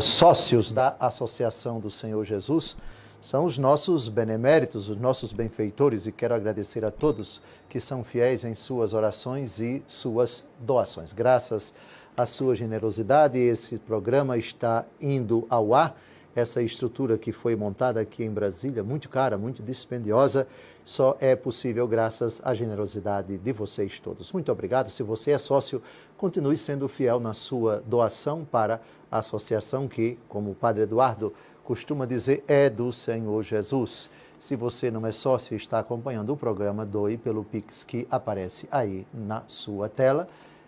sócios da Associação do Senhor Jesus são os nossos beneméritos, os nossos benfeitores, e quero agradecer a todos que são fiéis em suas orações e suas doações. Graças à sua generosidade, esse programa está indo ao ar. Essa estrutura que foi montada aqui em Brasília, muito cara, muito dispendiosa, só é possível graças à generosidade de vocês todos. Muito obrigado. Se você é sócio, continue sendo fiel na sua doação para a associação que, como o Padre Eduardo costuma dizer, é do Senhor Jesus. Se você não é sócio e está acompanhando o programa, doe pelo Pix que aparece aí na sua tela.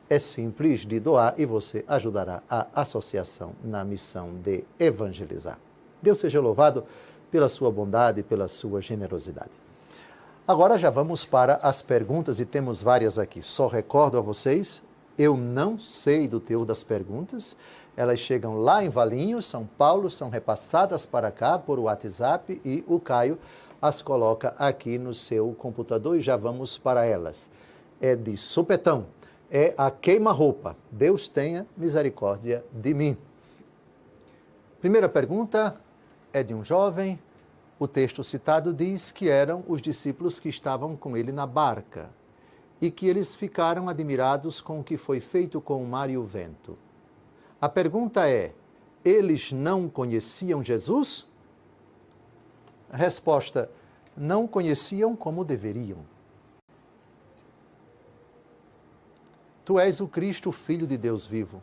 É simples de doar e você ajudará a associação na missão de evangelizar. Deus seja louvado pela sua bondade e pela sua generosidade. Agora já vamos para as perguntas e temos várias aqui. Só recordo a vocês, eu não sei do teor das perguntas. Elas chegam lá em Valinhos, São Paulo, são repassadas para cá por WhatsApp e o Caio as coloca aqui no seu computador e já vamos para elas. É de supetão, é a queima-roupa. Deus tenha misericórdia de mim. Primeira pergunta é de um jovem. O texto citado diz que eram os discípulos que estavam com ele na barca e que eles ficaram admirados com o que foi feito com o mar e o vento. A pergunta é, eles não conheciam Jesus? A resposta, não conheciam como deveriam. Tu és o Cristo, Filho de Deus vivo.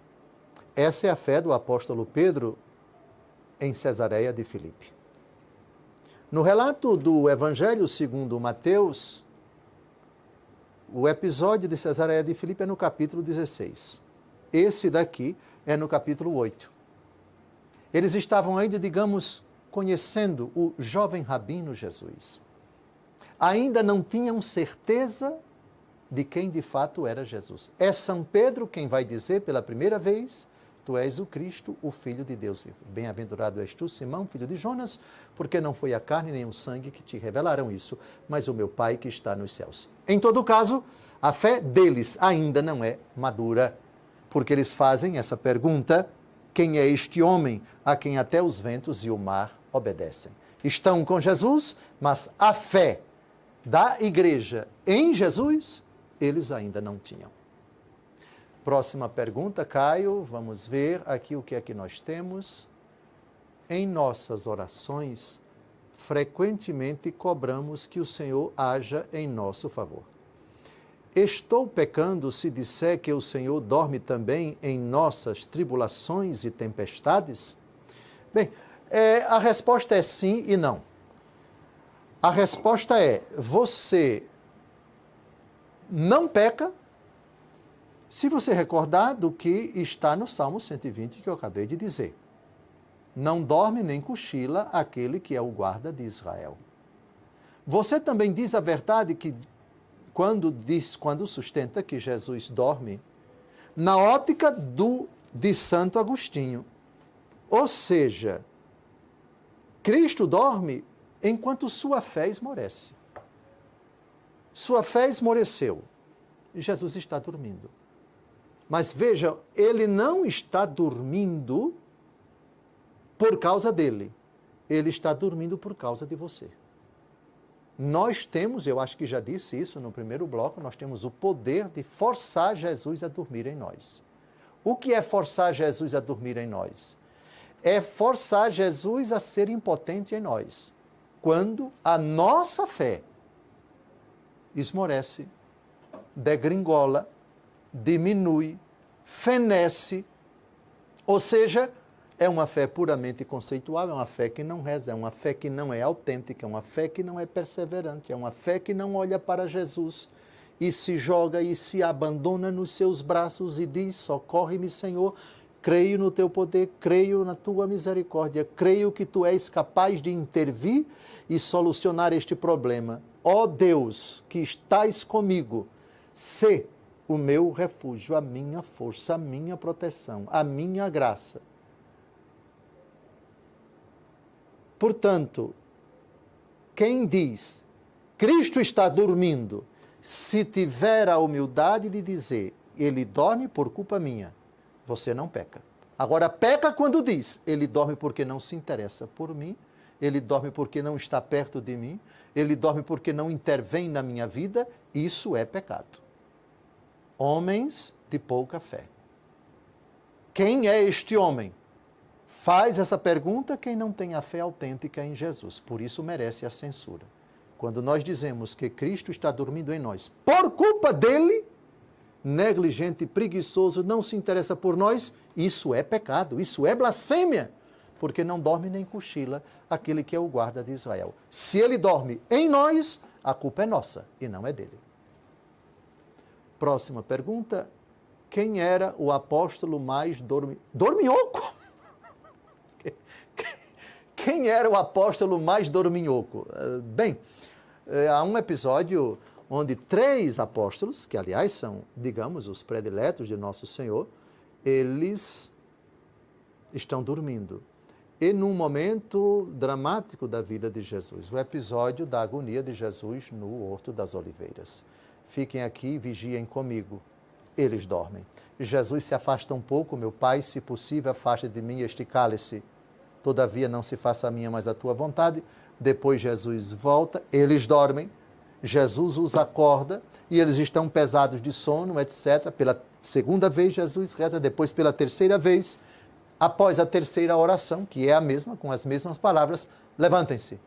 Essa é a fé do apóstolo Pedro em Cesareia de Filipe. No relato do Evangelho segundo Mateus, o episódio de Cesareia de Filipe é no capítulo 16. Esse daqui é no capítulo 8. Eles estavam ainda, digamos, conhecendo o jovem rabino Jesus. Ainda não tinham certeza de quem de fato era Jesus. É São Pedro quem vai dizer pela primeira vez, tu és o Cristo, o Filho de Deus vivo. Bem-aventurado és tu, Simão, filho de Jonas, porque não foi a carne nem o sangue que te revelaram isso, mas o meu Pai que está nos céus. Em todo caso, a fé deles ainda não é madura, porque eles fazem essa pergunta, quem é este homem a quem até os ventos e o mar obedecem? Estão com Jesus, mas a fé da igreja em Jesus, eles ainda não tinham. Próxima pergunta, Caio, vamos ver aqui o que é que nós temos. Em nossas orações, frequentemente cobramos que o Senhor haja em nosso favor. Estou pecando se disser que o Senhor dorme também em nossas tribulações e tempestades? Bem, a resposta é sim e não. A resposta é, você não peca se você recordar do que está no Salmo 120 que eu acabei de dizer. Não dorme nem cochila aquele que é o guarda de Israel. Você também diz a verdade que quando sustenta que Jesus dorme, na ótica de Santo Agostinho. Ou seja, Cristo dorme enquanto sua fé esmorece. Sua fé esmoreceu e Jesus está dormindo. Mas veja, ele não está dormindo por causa dele. Ele está dormindo por causa de você. Nós temos, eu acho que já disse isso no primeiro bloco, nós temos o poder de forçar Jesus a dormir em nós. O que é forçar Jesus a dormir em nós? É forçar Jesus a ser impotente em nós. Quando a nossa fé esmorece, degringola, diminui, fenece, ou seja, é uma fé puramente conceitual, é uma fé que não reza, é uma fé que não é autêntica, é uma fé que não é perseverante, é uma fé que não olha para Jesus e se joga e se abandona nos seus braços e diz, socorre-me, Senhor, creio no teu poder, creio na tua misericórdia, creio que tu és capaz de intervir e solucionar este problema. Ó Deus, que estás comigo, sê o meu refúgio, a minha força, a minha proteção, a minha graça. Portanto, quem diz, Cristo está dormindo, se tiver a humildade de dizer, ele dorme por culpa minha, você não peca. Agora, peca quando diz, ele dorme porque não se interessa por mim, ele dorme porque não está perto de mim, ele dorme porque não intervém na minha vida, isso é pecado. Homens de pouca fé. Quem é este homem? Faz essa pergunta quem não tem a fé autêntica em Jesus, por isso merece a censura. Quando nós dizemos que Cristo está dormindo em nós, por culpa dele, negligente, preguiçoso, não se interessa por nós, isso é pecado, isso é blasfêmia, porque não dorme nem cochila aquele que é o guarda de Israel. Se ele dorme em nós, a culpa é nossa e não é dele. Próxima pergunta, quem era o apóstolo mais dorminhoco? Quem era o apóstolo mais dorminhoco? Bem, há um episódio onde 3 apóstolos, que aliás são, digamos, os prediletos de Nosso Senhor, eles estão dormindo. E num momento dramático da vida de Jesus, o episódio da agonia de Jesus no Horto das Oliveiras. Fiquem aqui, vigiem comigo. Eles dormem. Jesus se afasta um pouco, meu Pai, se possível, afaste de mim este cálice. Todavia, não se faça a minha, mas a tua vontade. Depois Jesus volta, eles dormem. Jesus os acorda e eles estão pesados de sono, etc. Pela segunda vez, Jesus reza, depois pela terceira vez. Após a terceira oração, que é a mesma, com as mesmas palavras, levantem-se.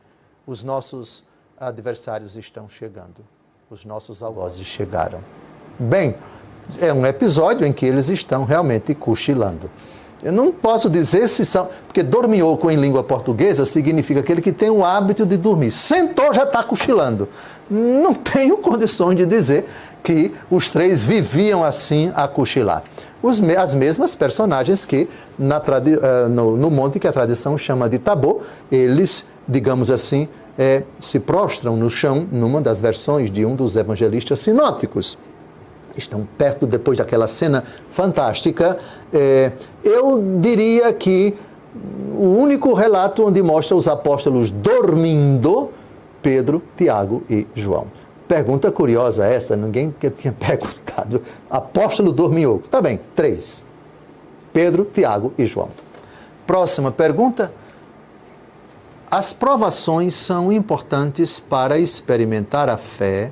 Os nossos adversários estão chegando. Os nossos algozes chegaram. Bem, é um episódio em que eles estão realmente cochilando. Eu não posso dizer se são... Porque dorminhoco em língua portuguesa significa aquele que tem o hábito de dormir. Sentou, já está cochilando. Não tenho condições de dizer que os 3 viviam assim a cochilar. As mesmas personagens que no monte que a tradição chama de Tabor, eles, digamos assim, se prostram no chão numa das versões de um dos evangelistas sinóticos. Estão perto, depois daquela cena fantástica. Eu diria que o único relato onde mostra os apóstolos dormindo, Pedro, Tiago e João. Pergunta curiosa essa, ninguém tinha perguntado. Apóstolo dorminhoco. Tá bem, 3. Pedro, Tiago e João. Próxima pergunta. As provações são importantes para experimentar a fé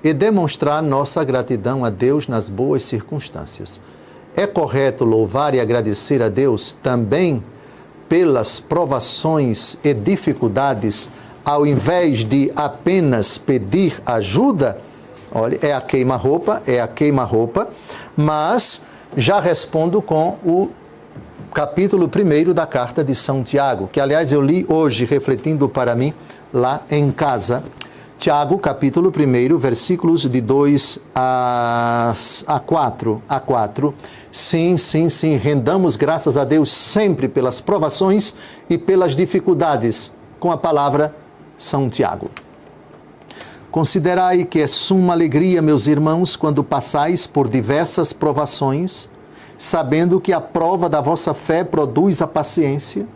e demonstrar nossa gratidão a Deus nas boas circunstâncias. É correto louvar e agradecer a Deus também pelas provações e dificuldades, ao invés de apenas pedir ajuda? Olha, é a queima-roupa, mas já respondo com o capítulo 1 da carta de São Tiago, que aliás eu li hoje, refletindo para mim lá em casa. Tiago, capítulo 1, versículos de 2 a 4. Sim, rendamos graças a Deus sempre pelas provações e pelas dificuldades, com a palavra São Tiago. Considerai que é suma alegria, meus irmãos, quando passais por diversas provações, sabendo que a prova da vossa fé produz a paciência,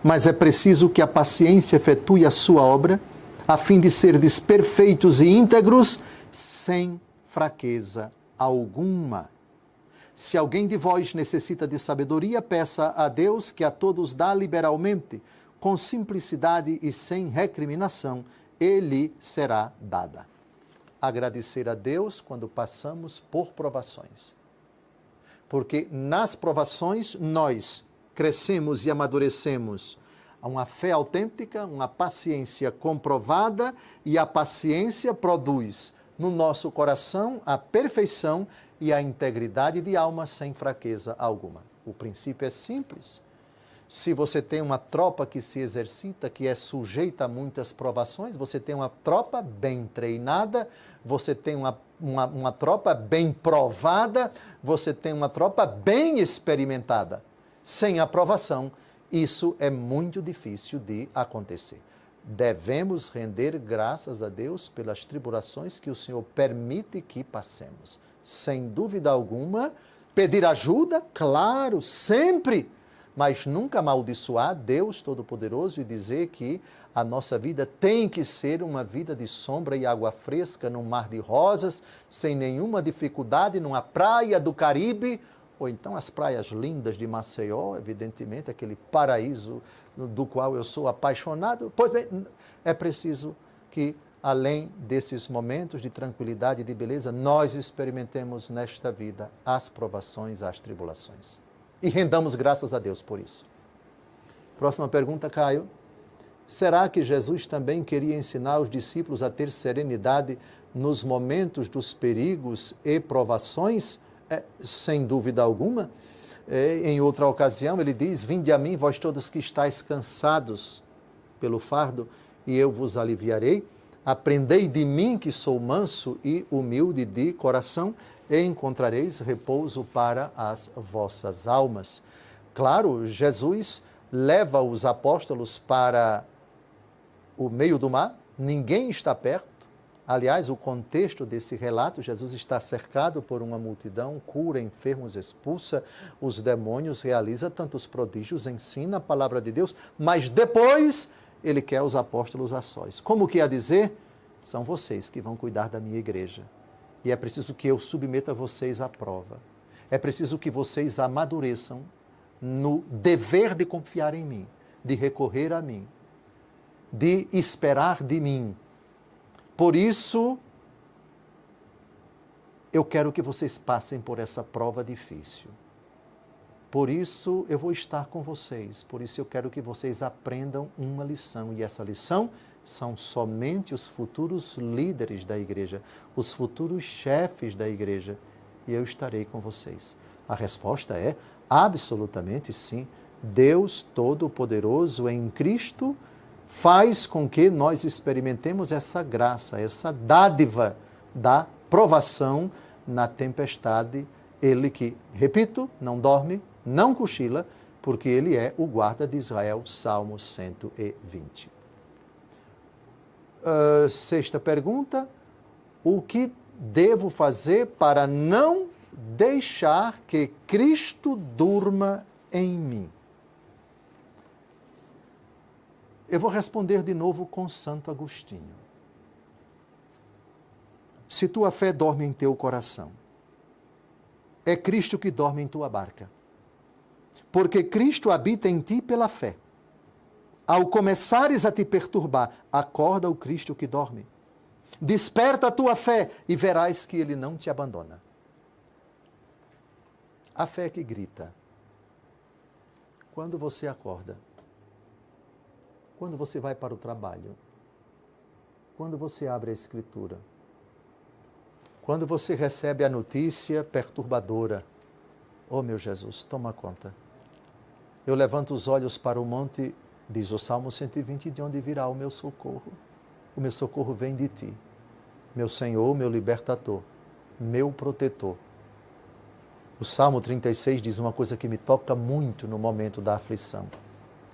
mas é preciso que a paciência efetue a sua obra, a fim de serdes perfeitos e íntegros, sem fraqueza alguma. Se alguém de vós necessita de sabedoria, peça a Deus, que a todos dá liberalmente, com simplicidade e sem recriminação, ele será dada. Agradecer a Deus quando passamos por provações. Porque nas provações nós crescemos e amadurecemos uma fé autêntica, uma paciência comprovada, e a paciência produz no nosso coração a perfeição e a integridade de alma sem fraqueza alguma. O princípio é simples. Se você tem uma tropa que se exercita, que é sujeita a muitas provações, você tem uma tropa bem treinada, você tem uma tropa bem provada, você tem uma tropa bem experimentada. sem aprovação, isso é muito difícil de acontecer. Devemos render graças a Deus pelas tribulações que o Senhor permite que passemos. Sem dúvida alguma, pedir ajuda, claro, sempre, mas nunca amaldiçoar Deus Todo-Poderoso e dizer que a nossa vida tem que ser uma vida de sombra e água fresca, num mar de rosas, sem nenhuma dificuldade, numa praia do Caribe, ou então as praias lindas de Maceió, evidentemente, aquele paraíso do qual eu sou apaixonado. Pois bem, é preciso que, além desses momentos de tranquilidade e de beleza, nós experimentemos nesta vida as provações, as tribulações. E rendamos graças a Deus por isso. Próxima pergunta, Caio. Será que Jesus também queria ensinar os discípulos a ter serenidade nos momentos dos perigos e provações? Sem dúvida alguma. Em outra ocasião, ele diz: vinde a mim, vós todos que estáis cansados pelo fardo, e eu vos aliviarei. Aprendei de mim, que sou manso e humilde de coração, e encontrareis repouso para as vossas almas. Claro, Jesus leva os apóstolos para o meio do mar, ninguém está perto. Aliás, o contexto desse relato, Jesus está cercado por uma multidão, cura enfermos, expulsa os demônios, realiza tantos prodígios, ensina a palavra de Deus, mas depois ele quer os apóstolos a sós. Como que a dizer? São vocês que vão cuidar da minha igreja. E é preciso que eu submeta vocês à prova. É preciso que vocês amadureçam no dever de confiar em mim, de recorrer a mim, de esperar de mim. Por isso, eu quero que vocês passem por essa prova difícil. Por isso, eu vou estar com vocês. Por isso, eu quero que vocês aprendam uma lição. E essa lição são somente os futuros líderes da igreja, os futuros chefes da igreja. E eu estarei com vocês. A resposta é absolutamente sim. Deus Todo-Poderoso em Cristo faz com que nós experimentemos essa graça, essa dádiva da provação na tempestade. Ele que, repito, não dorme, não cochila, porque ele é o guarda de Israel, Salmo 120. Sexta pergunta: o que devo fazer para não deixar que Cristo durma em mim? Eu vou responder de novo com Santo Agostinho. Se tua fé dorme em teu coração, é Cristo que dorme em tua barca. Porque Cristo habita em ti pela fé. Ao começares a te perturbar, acorda o Cristo que dorme. Desperta a tua fé e verás que ele não te abandona. A fé que grita. Quando você acorda, quando você vai para o trabalho, quando você abre a Escritura, quando você recebe a notícia perturbadora, oh meu Jesus, toma conta. Eu levanto os olhos para o monte, diz o Salmo 120, de onde virá o meu socorro? O meu socorro vem de ti, meu Senhor, meu libertador, meu protetor. O Salmo 36 diz uma coisa que me toca muito no momento da aflição.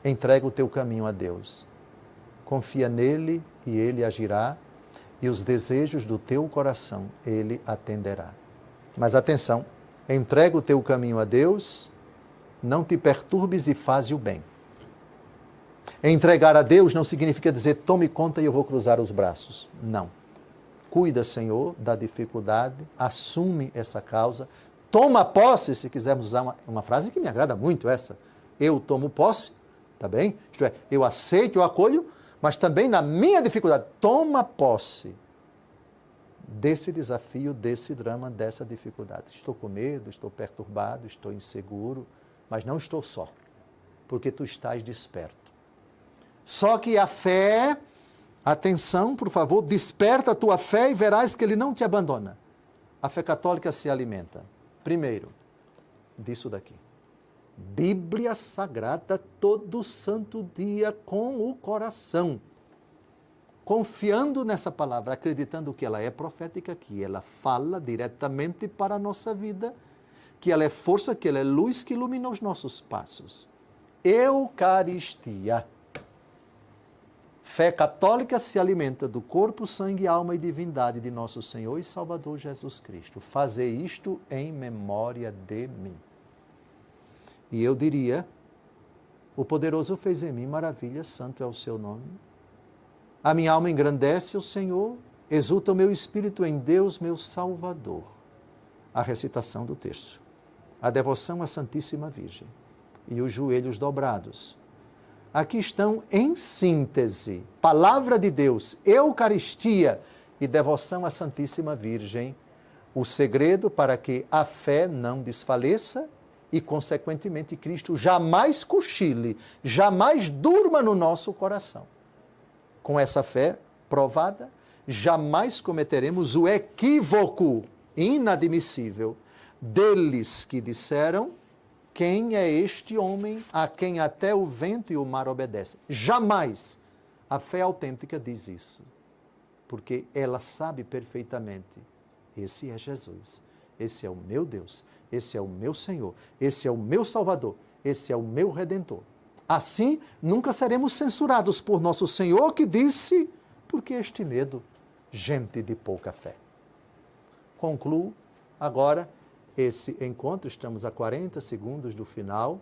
Entrega o teu caminho a Deus. Confia nele e ele agirá, e os desejos do teu coração ele atenderá. Mas atenção, entrega o teu caminho a Deus, não te perturbes e faze o bem. Entregar a Deus não significa dizer, tome conta e eu vou cruzar os braços. Não. Cuida, Senhor, da dificuldade, assume essa causa, toma posse, se quisermos usar uma frase que me agrada muito essa. Eu tomo posse, tá bem? Isto é, eu aceito, eu acolho, mas também na minha dificuldade, toma posse desse desafio, desse drama, dessa dificuldade. Estou com medo, estou perturbado, estou inseguro, mas não estou só, porque tu estás desperto. Só que a fé, atenção, por favor, desperta a tua fé e verás que ele não te abandona. A fé católica se alimenta, primeiro, disso daqui. Bíblia Sagrada todo santo dia com o coração, confiando nessa palavra, acreditando que ela é profética, que ela fala diretamente para a nossa vida, que ela é força, que ela é luz que ilumina os nossos passos. Eucaristia. Fé católica se alimenta do corpo, sangue, alma e divindade de nosso Senhor e Salvador Jesus Cristo. Fazer isto em memória de mim. E eu diria, o poderoso fez em mim maravilhas, santo é o seu nome. A minha alma engrandece o Senhor, exulta o meu espírito em Deus, meu Salvador. A recitação do texto, a devoção à Santíssima Virgem e os joelhos dobrados. Aqui estão, em síntese, Palavra de Deus, Eucaristia e devoção à Santíssima Virgem, o segredo para que a fé não desfaleça e, consequentemente, Cristo jamais cochile, jamais durma no nosso coração. Com essa fé provada, jamais cometeremos o equívoco inadmissível deles que disseram: quem é este homem a quem até o vento e o mar obedecem? Jamais a fé autêntica diz isso, porque ela sabe perfeitamente: esse é Jesus, esse é o meu Deus, esse é o meu Senhor, esse é o meu Salvador, esse é o meu Redentor. Assim, nunca seremos censurados por nosso Senhor, que disse: por que este medo, gente de pouca fé? Concluo agora esse encontro, estamos a 40 segundos do final.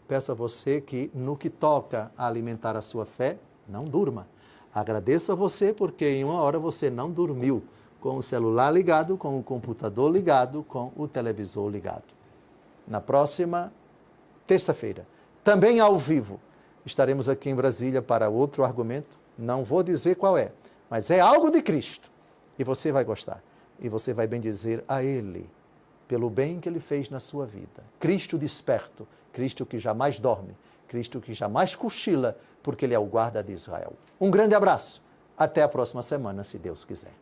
Peço a você que, no que toca a alimentar a sua fé, não durma. Agradeço a você porque em uma hora você não dormiu, com o celular ligado, com o computador ligado, com o televisor ligado. Na próxima terça-feira, também ao vivo, estaremos aqui em Brasília para outro argumento. Não vou dizer qual é, mas é algo de Cristo. E você vai gostar. E você vai bendizer a Ele pelo bem que Ele fez na sua vida. Cristo desperto, Cristo que jamais dorme, Cristo que jamais cochila, porque Ele é o guarda de Israel. Um grande abraço. Até a próxima semana, se Deus quiser.